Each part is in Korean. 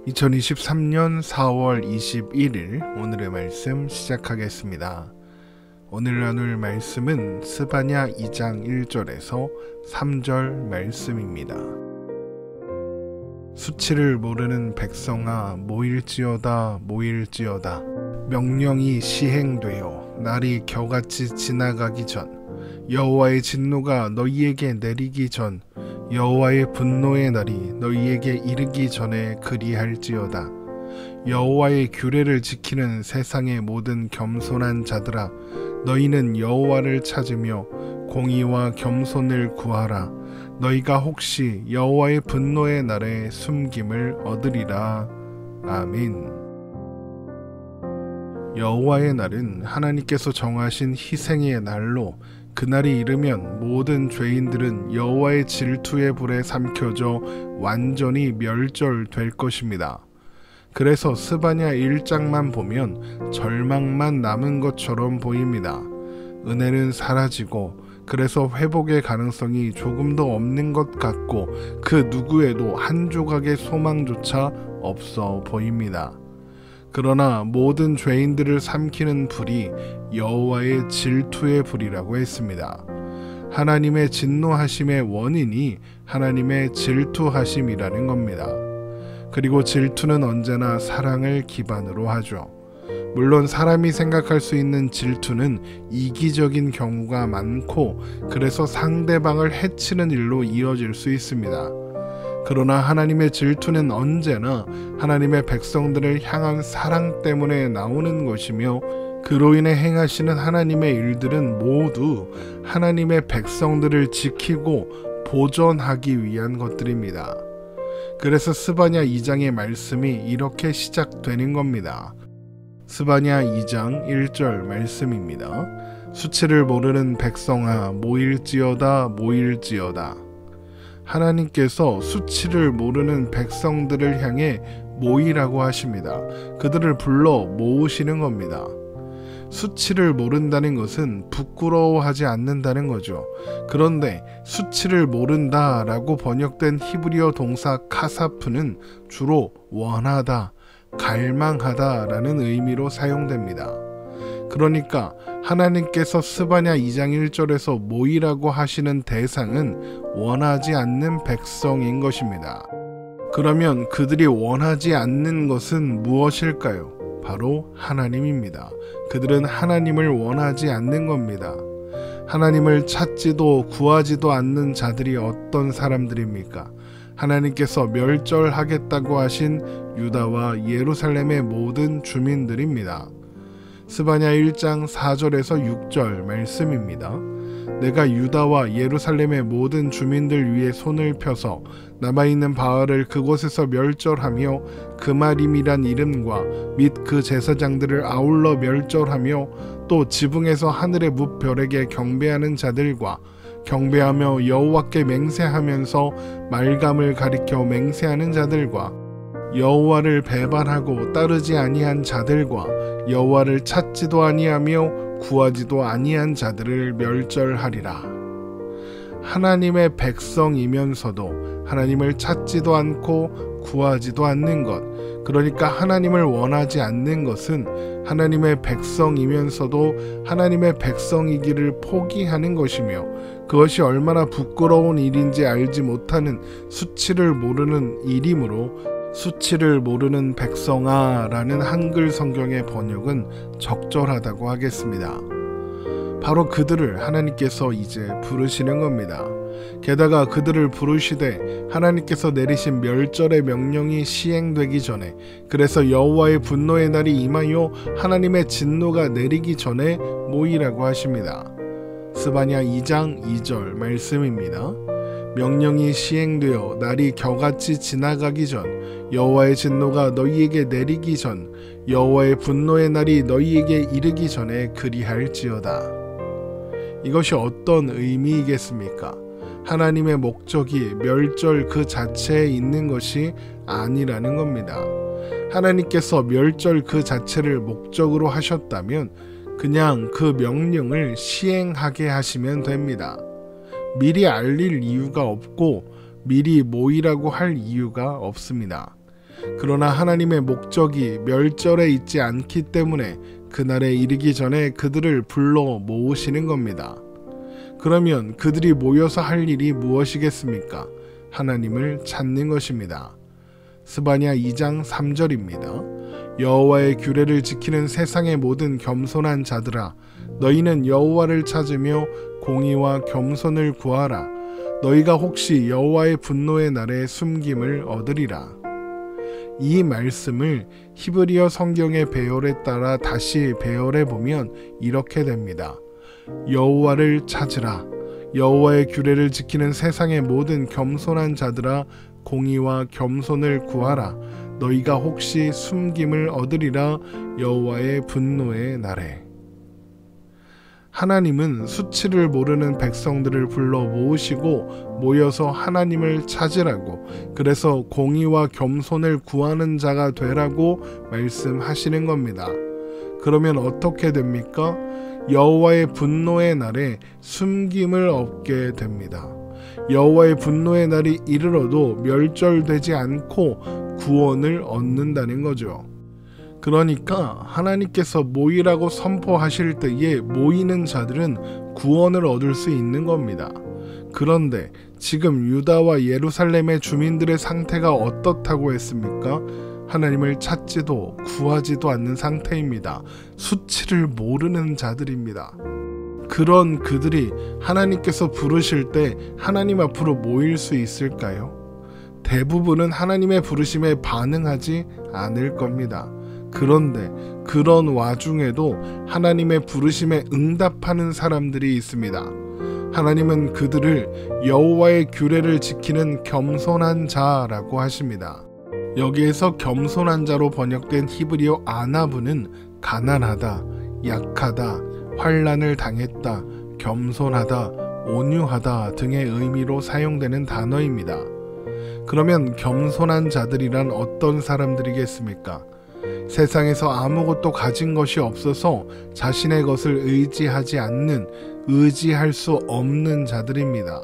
2023년 4월 21일 오늘의 말씀 시작하겠습니다. 오늘 나눌 말씀은 스바냐 2장 1절에서 3절 말씀입니다. 수치를 모르는 백성아 모일지어다 모일지어다. 명령이 시행되어 날이 겨같이 지나가기 전 여호와의 진노가 너희에게 내리기 전 여호와의 분노의 날이 너희에게 이르기 전에 그리할지어다. 여호와의 규례를 지키는 세상의 모든 겸손한 자들아, 너희는 여호와를 찾으며 공의와 겸손을 구하라. 너희가 혹시 여호와의 분노의 날에 숨김을 얻으리라. 아멘. 여호와의 날은 하나님께서 정하신 희생의 날로, 그날이 이르면 모든 죄인들은 여호와의 질투의 불에 삼켜져 완전히 멸절될 것입니다. 그래서 스바냐 1장만 보면 절망만 남은 것처럼 보입니다. 은혜는 사라지고 그래서 회복의 가능성이 조금도 없는 것 같고 그 누구에도 한 조각의 소망조차 없어 보입니다. 그러나 모든 죄인들을 삼키는 불이 여호와의 질투의 불이라고 했습니다. 하나님의 진노하심의 원인이 하나님의 질투하심이라는 겁니다. 그리고 질투는 언제나 사랑을 기반으로 하죠. 물론 사람이 생각할 수 있는 질투는 이기적인 경우가 많고 그래서 상대방을 해치는 일로 이어질 수 있습니다. 그러나 하나님의 질투는 언제나 하나님의 백성들을 향한 사랑 때문에 나오는 것이며 그로 인해 행하시는 하나님의 일들은 모두 하나님의 백성들을 지키고 보존하기 위한 것들입니다. 그래서 스바냐 2장의 말씀이 이렇게 시작되는 겁니다. 스바냐 2장 1절 말씀입니다. 수치를 모르는 백성아 모일지어다 모일지어다. 하나님께서 수치를 모르는 백성들을 향해 모이라고 하십니다. 그들을 불러 모으시는 겁니다. 수치를 모른다는 것은 부끄러워하지 않는다는 거죠. 그런데 수치를 모른다라고 번역된 히브리어 동사 카사프는 주로 원하다, 갈망하다라는 의미로 사용됩니다. 그러니까 하나님께서 스바냐 2장 1절에서 모이라고 하시는 대상은 원하지 않는 백성인 것입니다. 그러면 그들이 원하지 않는 것은 무엇일까요? 바로 하나님입니다. 그들은 하나님을 원하지 않는 겁니다. 하나님을 찾지도 구하지도 않는 자들이 어떤 사람들입니까? 하나님께서 멸절하겠다고 하신 유다와 예루살렘의 모든 주민들입니다. 스바냐 1장 4절에서 6절 말씀입니다. 내가 유다와 예루살렘의 모든 주민들 위에 손을 펴서 남아있는 바알을 그곳에서 멸절하며 그마림이란 이름과 및 그 제사장들을 아울러 멸절하며 또 지붕에서 하늘의 뭇별에게 경배하는 자들과 경배하며 여호와께 맹세하면서 말감을 가리켜 맹세하는 자들과 여호와를 배반하고 따르지 아니한 자들과 여호와를 찾지도 아니하며 구하지도 아니한 자들을 멸절하리라. 하나님의 백성이면서도 하나님을 찾지도 않고 구하지도 않는 것, 그러니까 하나님을 원하지 않는 것은 하나님의 백성이면서도 하나님의 백성이기를 포기하는 것이며 그것이 얼마나 부끄러운 일인지 알지 못하는 수치를 모르는 일이므로 수치를 모르는 백성아 라는 한글 성경의 번역은 적절하다고 하겠습니다. 바로 그들을 하나님께서 이제 부르시는 겁니다. 게다가 그들을 부르시되 하나님께서 내리신 멸절의 명령이 시행되기 전에, 그래서 여호와의 분노의 날이 임하여 하나님의 진노가 내리기 전에 모이라고 하십니다. 스바냐 2장 2절 말씀입니다. 명령이 시행되어 날이 겨같이 지나가기 전 여호와의 진노가 너희에게 내리기 전 여호와의 분노의 날이 너희에게 이르기 전에 그리할지어다. 이것이 어떤 의미이겠습니까? 하나님의 목적이 멸절 그 자체에 있는 것이 아니라는 겁니다. 하나님께서 멸절 그 자체를 목적으로 하셨다면 그냥 그 명령을 시행하게 하시면 됩니다. 미리 알릴 이유가 없고 미리 모이라고 할 이유가 없습니다. 그러나 하나님의 목적이 멸절에 있지 않기 때문에 그날에 이르기 전에 그들을 불러 모으시는 겁니다. 그러면 그들이 모여서 할 일이 무엇이겠습니까? 하나님을 찾는 것입니다. 스바냐 2장 3절입니다. 여호와의 규례를 지키는 세상의 모든 겸손한 자들아, 너희는 여호와를 찾으며 공의와 겸손을 구하라. 너희가 혹시 여호와의 분노의 날에 숨김을 얻으리라. 이 말씀을 히브리어 성경의 배열에 따라 다시 배열해 보면 이렇게 됩니다. 여호와를 찾으라. 여호와의 규례를 지키는 세상의 모든 겸손한 자들아, 공의와 겸손을 구하라. 너희가 혹시 숨김을 얻으리라. 여호와의 분노의 날에. 하나님은 수치를 모르는 백성들을 불러 모으시고 모여서 하나님을 찾으라고, 그래서 공의와 겸손을 구하는 자가 되라고 말씀하시는 겁니다. 그러면 어떻게 됩니까? 여호와의 분노의 날에 숨김을 얻게 됩니다. 여호와의 분노의 날이 이르러도 멸절되지 않고 구원을 얻는다는 거죠. 그러니까 하나님께서 모이라고 선포하실 때에 모이는 자들은 구원을 얻을 수 있는 겁니다. 그런데 지금 유다와 예루살렘의 주민들의 상태가 어떻다고 했습니까? 하나님을 찾지도 구하지도 않는 상태입니다. 수치를 모르는 자들입니다. 그런 그들이 하나님께서 부르실 때 하나님 앞으로 모일 수 있을까요? 대부분은 하나님의 부르심에 반응하지 않을 겁니다. 그런데 그런 와중에도 하나님의 부르심에 응답하는 사람들이 있습니다. 하나님은 그들을 여호와의 규례를 지키는 겸손한 자라고 하십니다. 여기에서 겸손한 자로 번역된 히브리어 아나브는 가난하다, 약하다, 환난을 당했다, 겸손하다, 온유하다 등의 의미로 사용되는 단어입니다. 그러면 겸손한 자들이란 어떤 사람들이겠습니까? 세상에서 아무것도 가진 것이 없어서 자신의 것을 의지하지 않는, 의지할 수 없는 자들입니다.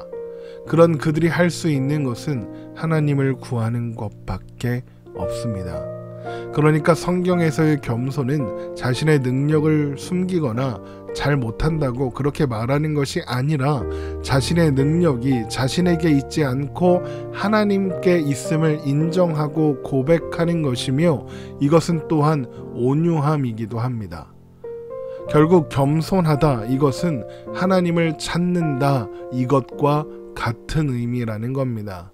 그런 그들이 할 수 있는 것은 하나님을 구하는 것밖에 없습니다. 그러니까 성경에서의 겸손은 자신의 능력을 숨기거나 잘 못한다고 그렇게 말하는 것이 아니라 자신의 능력이 자신에게 있지 않고 하나님께 있음을 인정하고 고백하는 것이며, 이것은 또한 온유함이기도 합니다. 결국 겸손하다, 이것은 하나님을 찾는다, 이것과 같은 의미라는 겁니다.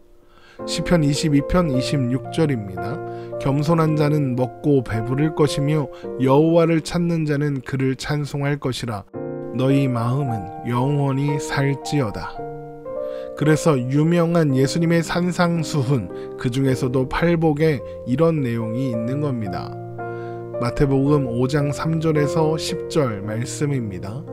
시편 22편 26절입니다. 겸손한 자는 먹고 배부를 것이며 여호와를 찾는 자는 그를 찬송할 것이라. 너희 마음은 영원히 살지어다. 그래서 유명한 예수님의 산상수훈, 그 중에서도 팔복에 이런 내용이 있는 겁니다. 마태복음 5장 3절에서 10절 말씀입니다.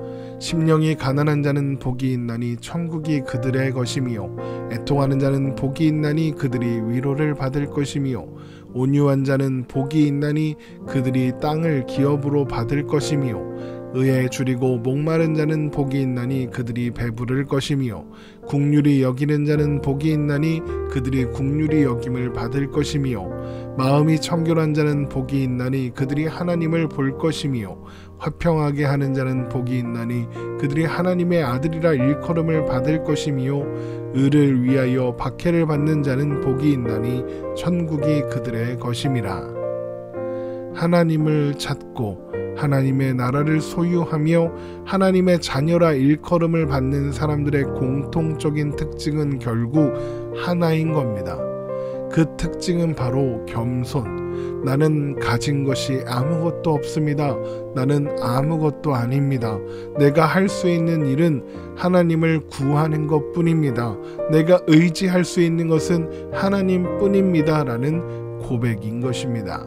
심령이 가난한 자는 복이 있나니 천국이 그들의 것이며, 애통하는 자는 복이 있나니 그들이 위로를 받을 것이며, 온유한 자는 복이 있나니 그들이 땅을 기업으로 받을 것이며, 의에 줄이고 목마른 자는 복이 있나니 그들이 배부를 것이며, 긍휼히 여기는 자는 복이 있나니 그들이 긍휼히 여김을 받을 것이며, 마음이 청결한 자는 복이 있나니 그들이 하나님을 볼 것이며, 화평하게 하는 자는 복이 있나니 그들이 하나님의 아들이라 일컬음을 받을 것이며, 의를 위하여 박해를 받는 자는 복이 있나니 천국이 그들의 것임이라. 하나님을 찾고 하나님의 나라를 소유하며 하나님의 자녀라 일컬음을 받는 사람들의 공통적인 특징은 결국 하나인 겁니다. 그 특징은 바로 겸손. 나는 가진 것이 아무것도 없습니다. 나는 아무것도 아닙니다. 내가 할 수 있는 일은 하나님을 구하는 것뿐입니다. 내가 의지할 수 있는 것은 하나님뿐입니다. 라는 고백인 것입니다.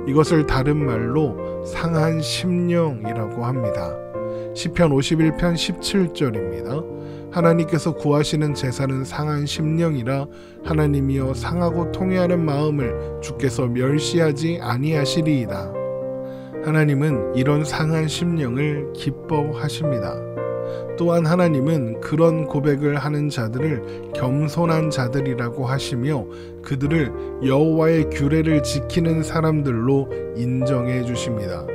이것을 다른 말로 상한 심령이라고 합니다. 시편 51편 17절입니다. 하나님께서 구하시는 제사는 상한 심령이라. 하나님이여 상하고 통회하는 마음을 주께서 멸시하지 아니하시리이다. 하나님은 이런 상한 심령을 기뻐하십니다. 또한 하나님은 그런 고백을 하는 자들을 겸손한 자들이라고 하시며 그들을 여호와의 규례를 지키는 사람들로 인정해 주십니다.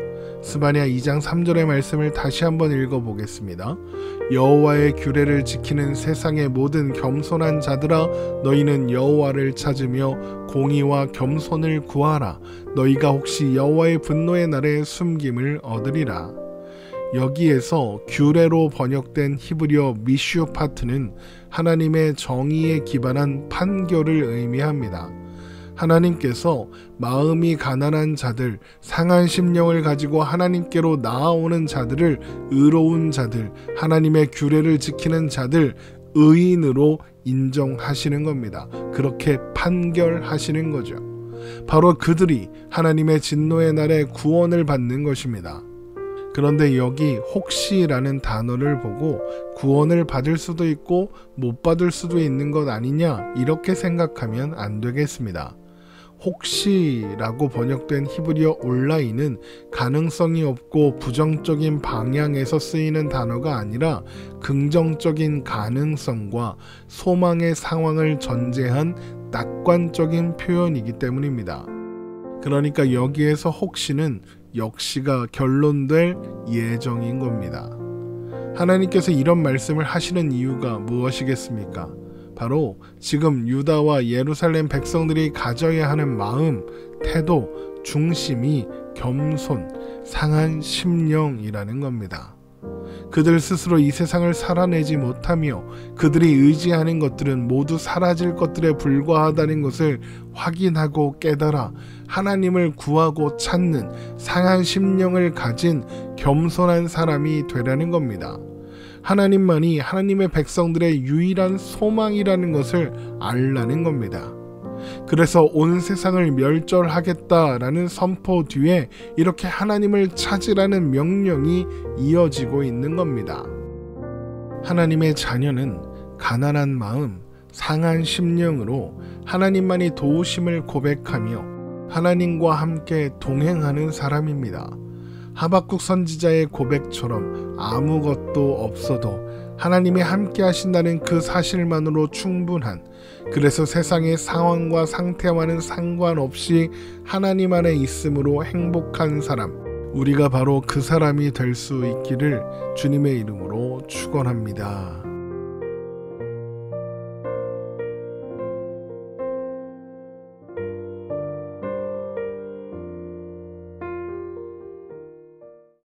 스바냐 2장 3절의 말씀을 다시 한번 읽어보겠습니다. 여호와의 규례를 지키는 세상의 모든 겸손한 자들아, 너희는 여호와를 찾으며 공의와 겸손을 구하라. 너희가 혹시 여호와의 분노의 날에 숨김을 얻으리라. 여기에서 규례로 번역된 히브리어 미슈파트는 하나님의 정의에 기반한 판결을 의미합니다. 하나님께서 마음이 가난한 자들, 상한 심령을 가지고 하나님께로 나아오는 자들을 의로운 자들, 하나님의 규례를 지키는 자들, 의인으로 인정하시는 겁니다. 그렇게 판결하시는 거죠. 바로 그들이 하나님의 진노의 날에 구원을 받는 것입니다. 그런데 여기 혹시라는 단어를 보고 구원을 받을 수도 있고 못 받을 수도 있는 것 아니냐, 이렇게 생각하면 안 되겠습니다. 혹시라고 번역된 히브리어 온라인은 가능성이 없고 부정적인 방향에서 쓰이는 단어가 아니라 긍정적인 가능성과 소망의 상황을 전제한 낙관적인 표현이기 때문입니다. 그러니까 여기에서 혹시는 역시가 결론될 예정인 겁니다. 하나님께서 이런 말씀을 하시는 이유가 무엇이겠습니까? 바로 지금 유다와 예루살렘 백성들이 가져야 하는 마음, 태도, 중심이 겸손, 상한 심령이라는 겁니다. 그들 스스로 이 세상을 살아내지 못하며 그들이 의지하는 것들은 모두 사라질 것들에 불과하다는 것을 확인하고 깨달아 하나님을 구하고 찾는 상한 심령을 가진 겸손한 사람이 되라는 겁니다. 하나님만이 하나님의 백성들의 유일한 소망이라는 것을 알라는 겁니다. 그래서 온 세상을 멸절하겠다라는 선포 뒤에 이렇게 하나님을 찾으라는 명령이 이어지고 있는 겁니다. 하나님의 자녀는 가난한 마음, 상한 심령으로 하나님만이 도우심을 고백하며 하나님과 함께 동행하는 사람입니다. 하박국 선지자의 고백처럼 아무것도 없어도 하나님이 함께 하신다는 그 사실만으로 충분한, 그래서 세상의 상황과 상태와는 상관없이 하나님 안에 있음으로 행복한 사람, 우리가 바로 그 사람이 될 수 있기를 주님의 이름으로 축원합니다.